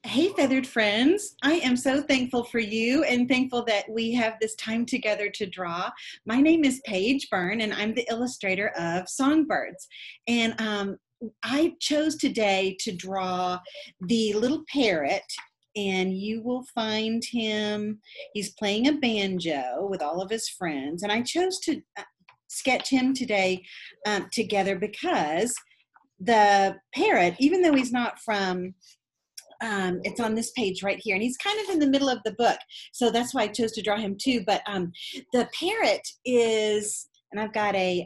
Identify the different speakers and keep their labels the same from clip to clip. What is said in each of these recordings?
Speaker 1: Hey, feathered friends. I am so thankful for you and thankful that we have this time together to draw. My name is Paige Byrne, and I'm the illustrator of Songbirds. And I chose today to draw the little parrot, and you will find him. He's playing a banjo with all of his friends. And I chose to sketch him today together because the parrot, even though he's not from it's on this page right here, and he's kind of in the middle of the book, so that's why I chose to draw him too. But the parrot is, and I've got a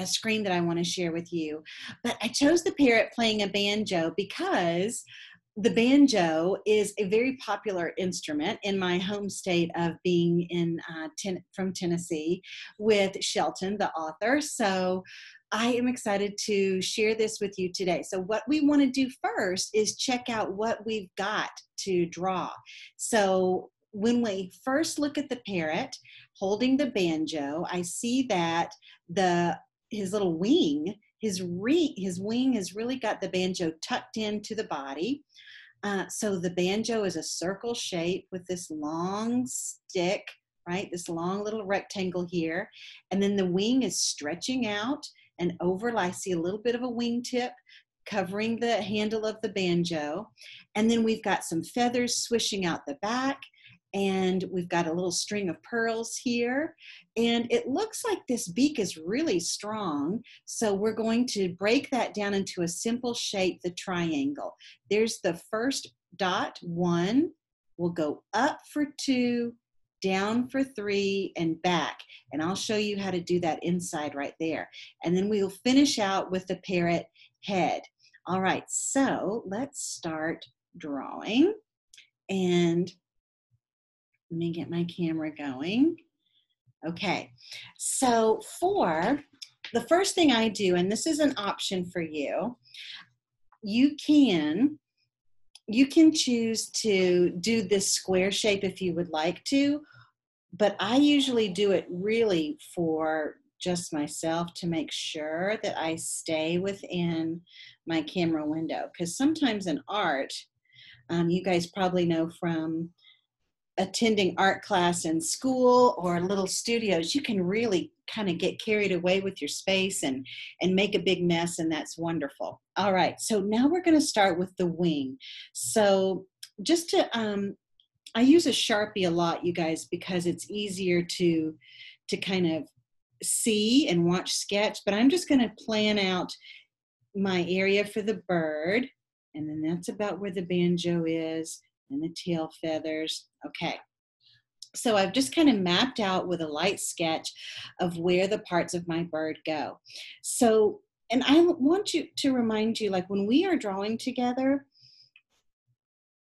Speaker 1: screen that I want to share with you, but I chose the parrot playing a banjo because the banjo is a very popular instrument in my home state of being from Tennessee with Shelton, the author. So I am excited to share this with you today. So what we want to do first is check out what we've got to draw. So when we first look at the parrot holding the banjo, I see that his little wing, his wing has really got the banjo tucked into the body. So the banjo is a circle shape with this long stick, right? This long little rectangle here. And then the wing is stretching out and over. I see a little bit of a wingtip covering the handle of the banjo. And then we've got some feathers swishing out the back. And we've got a little string of pearls here. And it looks like this beak is really strong. So we're going to break that down into a simple shape, the triangle. There's the first dot, 1. We'll go up for 2, down for 3, and back. And I'll show you how to do that inside right there. And then we'll finish out with the parrot head. All right, so let's start drawing. And let me get my camera going. Okay, so for the first thing I do, and this is an option for you, you can choose to do this square shape if you would like to, but I usually do it really for just myself to make sure that I stay within my camera window, because sometimes in art, you guys probably know from attending art class in school or little studios, you can really kind of get carried away with your space and make a big mess, and that's wonderful. All right, so now we're going to start with the wing. So just to, I use a Sharpie a lot, you guys, because it's easier to kind of see and watch sketch, but I'm just going to plan out my area for the bird, and then that's about where the banjo is, and the tail feathers. Okay, so I've just kind of mapped out with a light sketch of where the parts of my bird go. So, and I want to remind you, like when we are drawing together,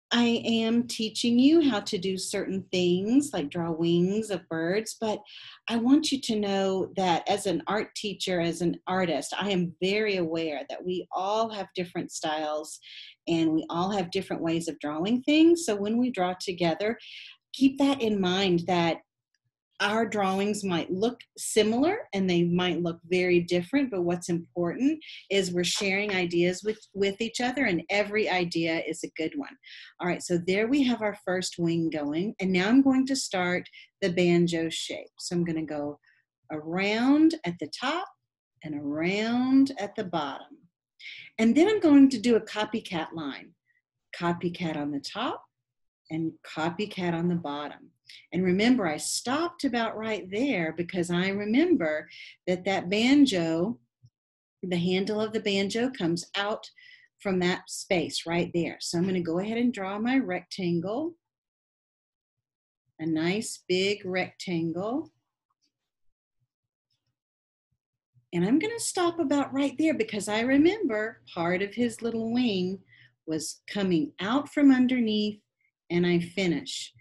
Speaker 1: I am teaching you how to do certain things like draw wings of birds, but I want you to know that as an art teacher, as an artist, I am very aware that we all have different styles and we all have different ways of drawing things. So when we draw together, keep that in mind, that our drawings might look similar and they might look very different, but what's important is we're sharing ideas with each other, and every idea is a good one. All right, so there we have our first wing going, and now I'm going to start the banjo shape. So I'm going to go around at the top and around at the bottom. And then I'm going to do a copycat line. Copycat on the top and copycat on the bottom. And remember, I stopped about right there because I remember that banjo, the handle of the banjo comes out from that space right there. So I'm going to go ahead and draw my rectangle, a nice big rectangle. And I'm going to stop about right there because I remember part of his little wing was coming out from underneath, and I finish.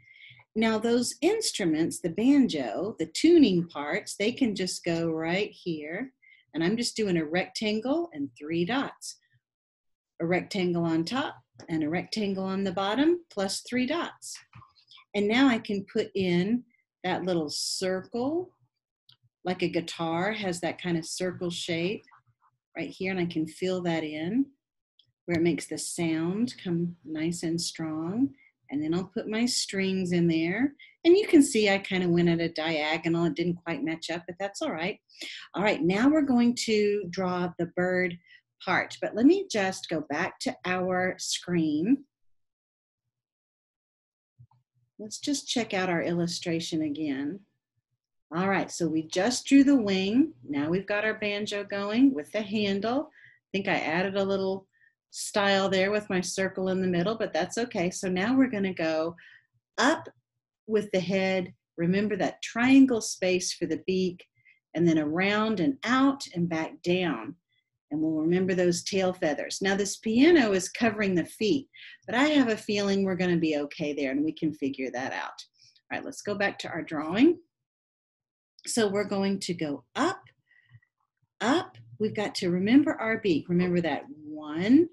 Speaker 1: Now those instruments, the banjo, the tuning parts, they can just go right here. And I'm just doing a rectangle and 3 dots. A rectangle on top and a rectangle on the bottom plus 3 dots. And now I can put in that little circle, like a guitar has that kind of circle shape right here, and I can fill that in. where it makes the sound come nice and strong. And then I'll put my strings in there. And you can see I kind of went at a diagonal. It didn't quite match up, but that's all right. All right, now we're going to draw the bird part. But let me just go back to our screen. Let's just check out our illustration again. All right, so we just drew the wing. Now we've got our banjo going with the handle. I think I added a little style there with my circle in the middle, but that's okay. So now we're gonna go up with the head. Remember that triangle space for the beak, and then around and out and back down. And we'll remember those tail feathers. Now this piano is covering the feet, but I have a feeling we're gonna be okay there and we can figure that out. All right, let's go back to our drawing. So we're going to go up, up. We've got to remember our beak. Remember that 1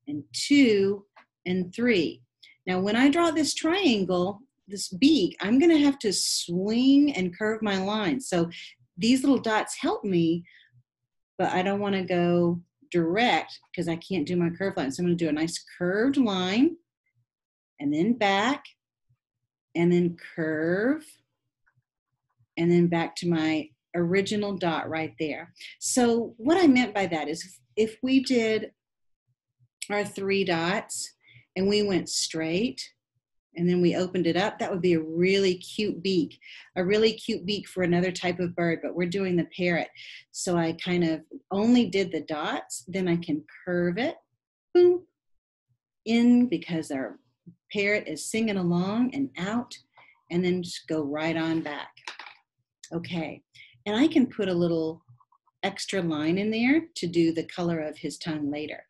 Speaker 1: and 2 and 3. Now when I draw this triangle, this beak, I'm gonna have to swing and curve my line. So these little dots help me, but I don't wanna go direct because I can't do my curved line. So I'm gonna do a nice curved line and then back and then curve and then back to my original dot right there. So what I meant by that is if we did our 3 dots and we went straight and then we opened it up, that would be a really cute beak for another type of bird, but we're doing the parrot. So I kind of only did the dots, then I can curve it, boom, in because our parrot is singing along and out, and then just go right on back. Okay, and I can put a little extra line in there to do the color of his tongue later.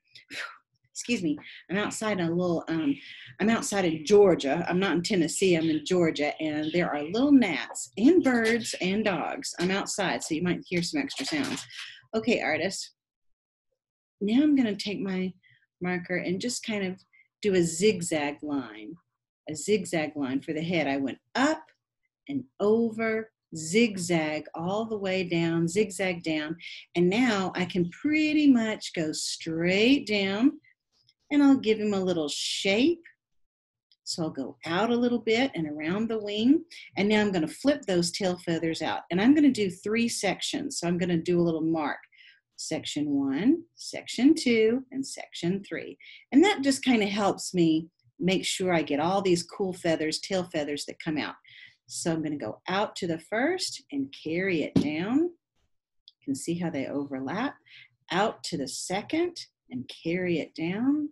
Speaker 1: Excuse me, I'm outside I'm outside of Georgia. I'm not in Tennessee, I'm in Georgia, and there are little gnats and birds and dogs. I'm outside, so you might hear some extra sounds. Okay, artists, now I'm gonna take my marker and just kind of do a zigzag line for the head. I went up and over, zigzag all the way down, zigzag down, and now I can pretty much go straight down, and I'll give him a little shape. So I'll go out a little bit and around the wing, and now I'm going to flip those tail feathers out, and I'm going to do 3 sections. So I'm going to do a little mark. Section 1, section 2, and section 3. And that just kind of helps me make sure I get all these cool feathers, tail feathers that come out. So I'm going to go out to the first and carry it down. You can see how they overlap. Out to the second and carry it down.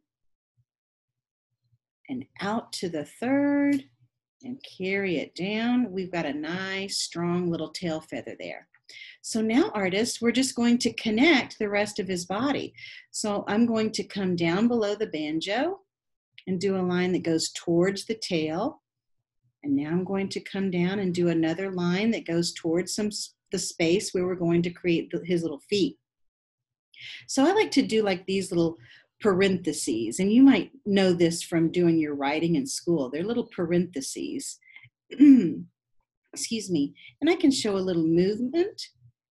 Speaker 1: And out to the third and carry it down. We've got a nice, strong little tail feather there. So now, artists, we're just going to connect the rest of his body. So I'm going to come down below the banjo and do a line that goes towards the tail. And now I'm going to come down and do another line that goes towards the space where we're going to create his little feet. So I like to do like these little parentheses, and you might know this from doing your writing in school. They're little parentheses. Excuse me. And I can show a little movement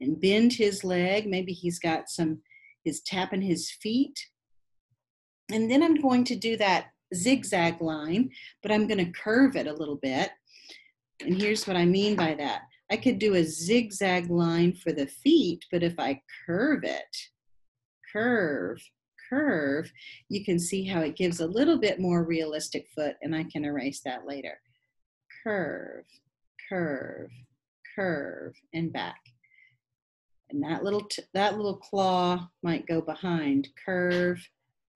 Speaker 1: and bend his leg. Maybe he's got he's tapping his feet. And then I'm going to do that zigzag line, but I'm going to curve it a little bit. And here's what I mean by that. I could do a zigzag line for the feet, but if I curve it, curve, you can see how it gives a little bit more realistic foot, and I can erase that later. Curve, curve, curve, and back. And that little claw might go behind. Curve,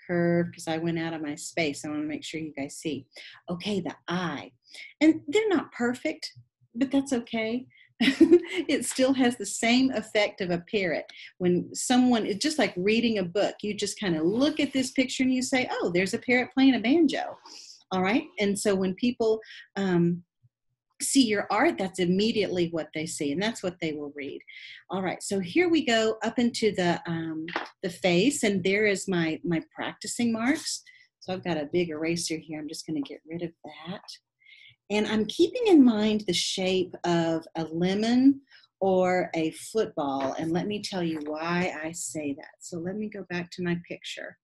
Speaker 1: curve, because I went out of my space. I want to make sure you guys see. Okay, the eye. And they're not perfect, but that's okay. It still has the same effect of a parrot. When someone, it's just like reading a book. You just kind of look at this picture and you say, oh, there's a parrot playing a banjo. All right. And so when people see your art, that's immediately what they see, and that's what they will read. All right. So here we go up into the face, and there is my practicing marks. So I've got a big eraser here. I'm just going to get rid of that. And I'm keeping in mind the shape of a lemon or a football. And let me tell you why I say that. So let me go back to my picture.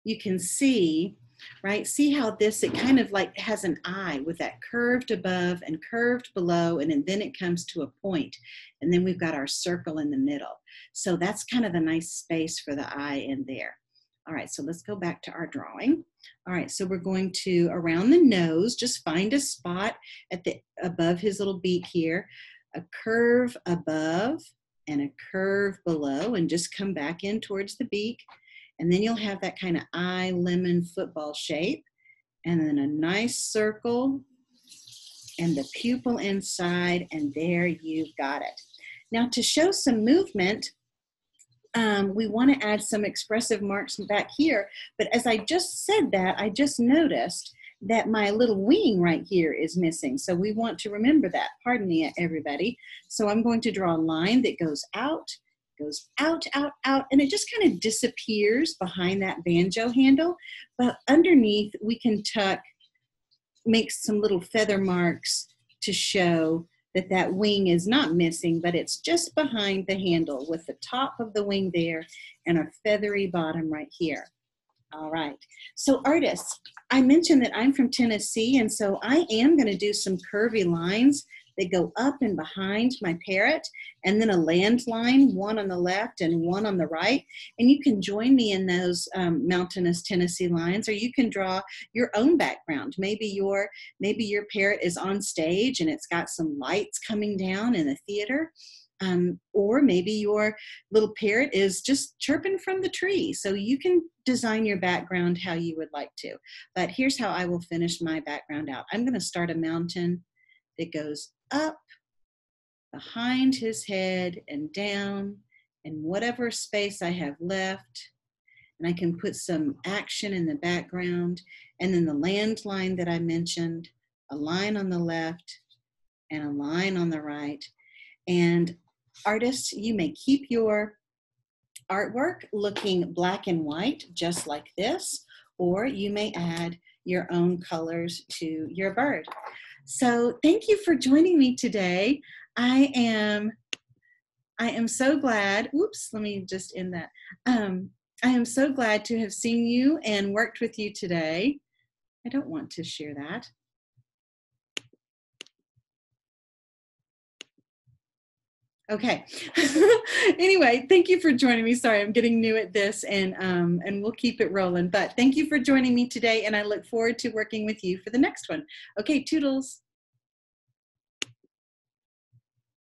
Speaker 1: you can see, right? See how this, it kind of like has an eye with that curved above and curved below, and then it comes to a point. And then we've got our circle in the middle. So that's kind of a nice space for the eye in there. All right, so let's go back to our drawing. All right, so we're going to, around the nose, just find a spot at the above his little beak here, a curve above and a curve below, and just come back in towards the beak. And then you'll have that kind of eye lemon football shape, and then a nice circle and the pupil inside, and there you've got it. Now, to show some movement, we want to add some expressive marks back here, but as I just said that, I just noticed that my little wing right here is missing. So we want to remember that. Pardon me, everybody. So I'm going to draw a line that goes out, out, and it just kind of disappears behind that banjo handle. But underneath, we can make some little feather marks to show that that wing is not missing, but it's just behind the handle with the top of the wing there and a feathery bottom right here. All right, so artists, I mentioned that I'm from Tennessee, and so I am going to do some curvy lines that go up and behind my parrot, and then a land line, one on the left and one on the right. And you can join me in those mountainous Tennessee lines, or you can draw your own background. Maybe your parrot is on stage and it's got some lights coming down in the theater. Or maybe your little parrot is just chirping from the tree. So you can design your background how you would like to. But here's how I will finish my background out. I'm going to start a mountain that goes up behind his head and down, and whatever space I have left. And I can put some action in the background, and then the land line that I mentioned, a line on the left and a line on the right. And artists, you may keep your artwork looking black and white, just like this, or you may add your own colors to your bird. So thank you for joining me today. I am so glad, oops, let me just end that. I am so glad to have seen you and worked with you today. I don't want to share that. Okay. Anyway, thank you for joining me. Sorry, I'm getting new at this, and we'll keep it rolling. But thank you for joining me today, and I look forward to working with you for the next one. Okay, toodles.